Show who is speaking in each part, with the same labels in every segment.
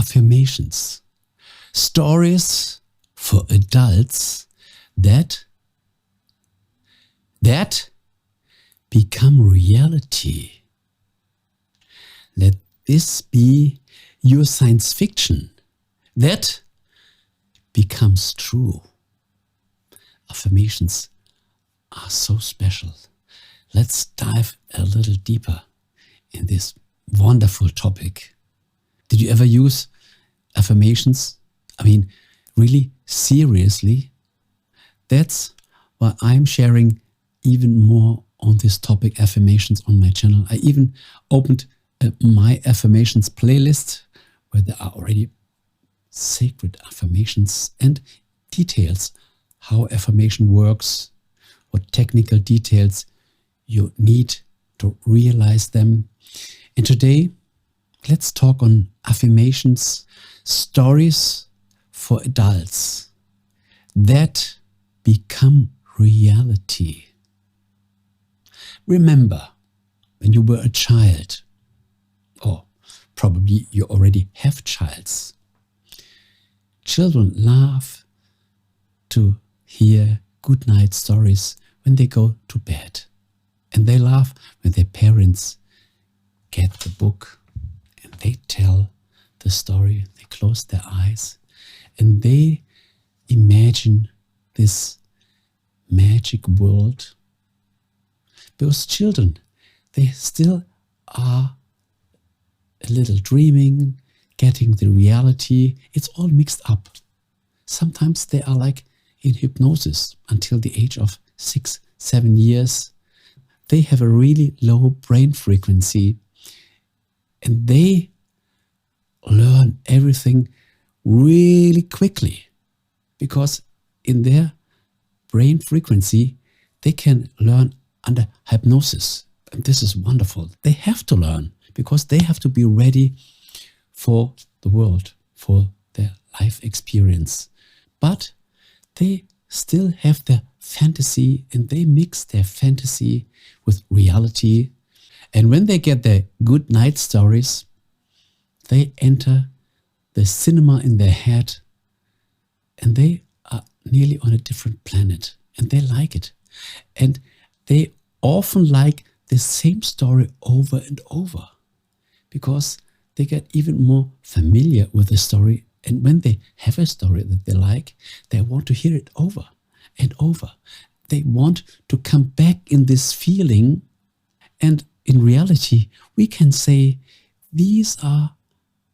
Speaker 1: Affirmations. Stories for adults that become reality. Let this be your science fiction that becomes true. Affirmations are so special. Let's dive a little deeper in this wonderful topic. Did you ever use affirmations? I mean, really seriously? That's why I'm sharing even more on this topic, affirmations, on my channel. I even opened my affirmations playlist where there are already sacred affirmations and details how affirmation works, what technical details you need to realize them. And today, let's talk on affirmations, stories for adults that become reality. Remember, when you were a child, or probably you already have childs, children love to hear good night stories when they go to bed. And they laugh when their parents get the book and they tell the story. They close their eyes and they imagine this magic world. Because children, they still are a little dreaming, getting the reality. It's all mixed up. Sometimes they are like in hypnosis until the age of 6, 7 years. They have a really low brain frequency and they learn everything really quickly because in their brain frequency, they can learn under hypnosis. And this is wonderful. They have to learn because they have to be ready for the world, for their life experience. But they still have their fantasy and they mix their fantasy with reality. And when they get their good night stories, they enter the cinema in their head and they are nearly on a different planet and they like it. And they often like the same story over and over because they get even more familiar with the story. And when they have a story that they like, they want to hear it over and over. They want to come back in this feeling. And in reality, we can say these are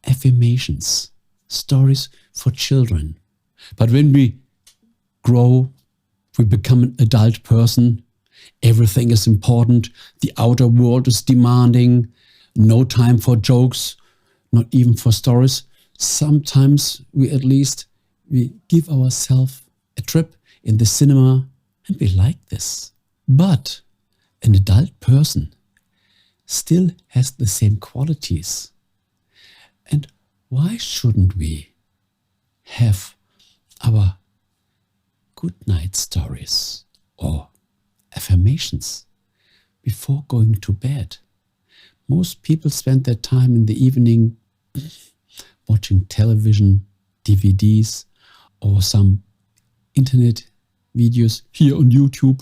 Speaker 1: affirmations, stories for children. But when we grow, we become an adult person, everything is important, the outer world is demanding, no time for jokes, not even for stories. Sometimes we give ourselves a trip in the cinema and we like this. But an adult person still has the same qualities. And why shouldn't we have our good night stories or affirmations before going to bed? Most people spend their time in the evening watching television, DVDs, or some internet videos here on YouTube.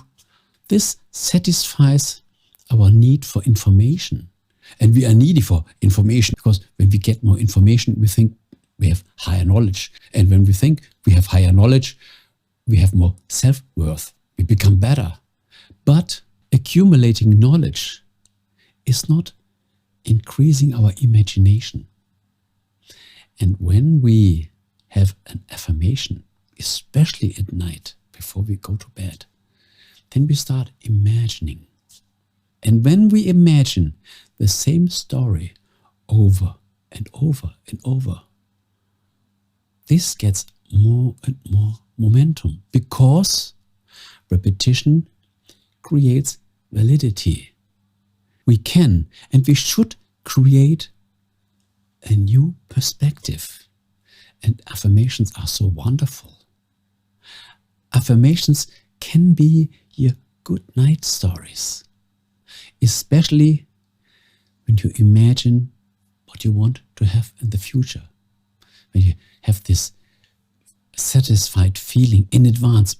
Speaker 1: This satisfies our need for information. And we are needy for information because when we get more information, we think we have higher knowledge. And when we think we have higher knowledge, we have more self-worth. We become better. But accumulating knowledge is not increasing our imagination. And when we have an affirmation, especially at night before we go to bed, then we start imagining. And when we imagine the same story over and over and over, this gets more and more momentum because repetition creates validity. We can and we should create a new perspective. And affirmations are so wonderful. Affirmations can be your good night stories, especially when you imagine what you want to have in the future. when you have this satisfied feeling in advance.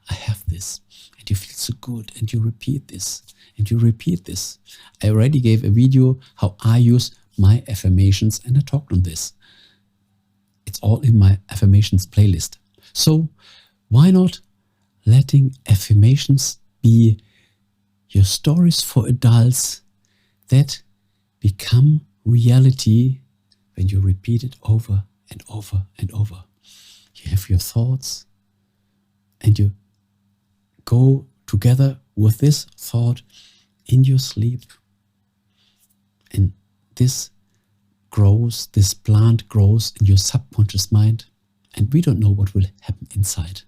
Speaker 1: I have this. And you feel so good. And you repeat this. And you repeat this. I already gave a video how I use my affirmations, and I talked on this. It's all in my affirmations playlist. So why not letting affirmations be your stories for adults that become reality when you repeat it over and over and over. You have your thoughts and you go together with this thought in your sleep. And this grows, this plant grows in your subconscious mind. And we don't know what will happen inside.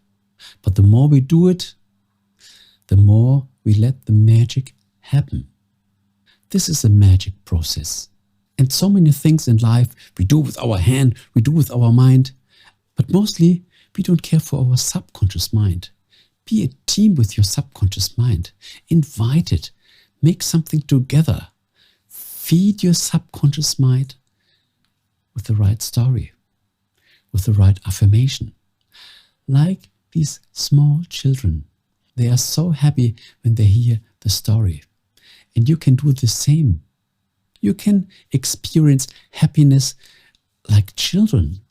Speaker 1: But the more we do it, the more we let the magic happen. This is a magic process. And so many things in life we do with our hand, we do with our mind. But mostly we don't care for our subconscious mind. Be a team with your subconscious mind. Invite it. Make something together. Feed your subconscious mind with the right story, with the right affirmation. Like these small children. They are so happy when they hear the story. And you can do the same. You can experience happiness like children.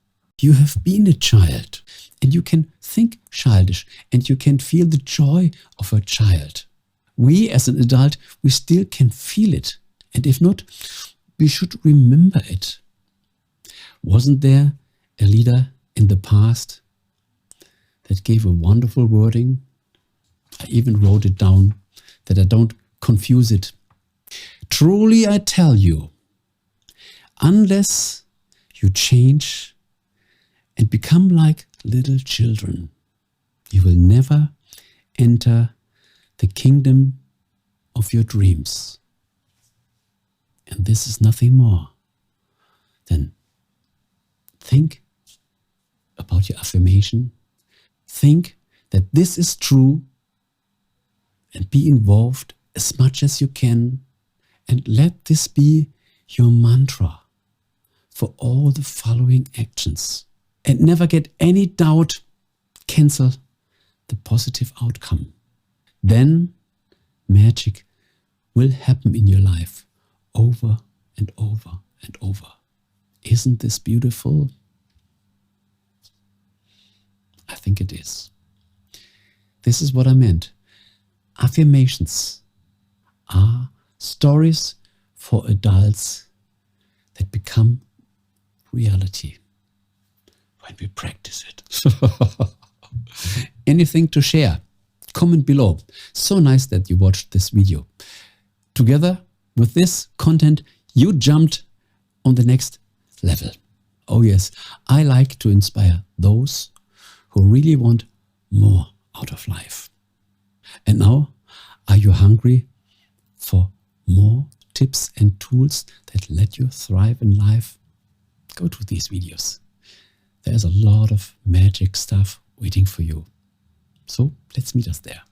Speaker 1: You have been a child and you can think childish and you can feel the joy of a child. We as an adult, we still can feel it. And if not, we should remember it. Wasn't there a leader in the past that gave a wonderful wording? I even wrote it down that I don't confuse it. Truly I tell you, unless you change and become like little children, you will never enter the kingdom of your dreams. And this is nothing more than think about your affirmation. Think that this is true and be involved as much as you can. And let this be your mantra for all the following actions. And never get any doubt. Cancel the positive outcome. Then magic will happen in your life over and over and over. Isn't this beautiful? I think it is. This is what I meant. Affirmations are stories for adults that become reality when we practice it. Anything to share? Comment below. So nice that you watched this video. Together with this content, you jumped on the next level. Oh yes, I like to inspire those who really want more out of life. And now, are you hungry for more tips and tools that let you thrive in life? Go to these videos. There's a lot of magic stuff waiting for you. So let's meet us there.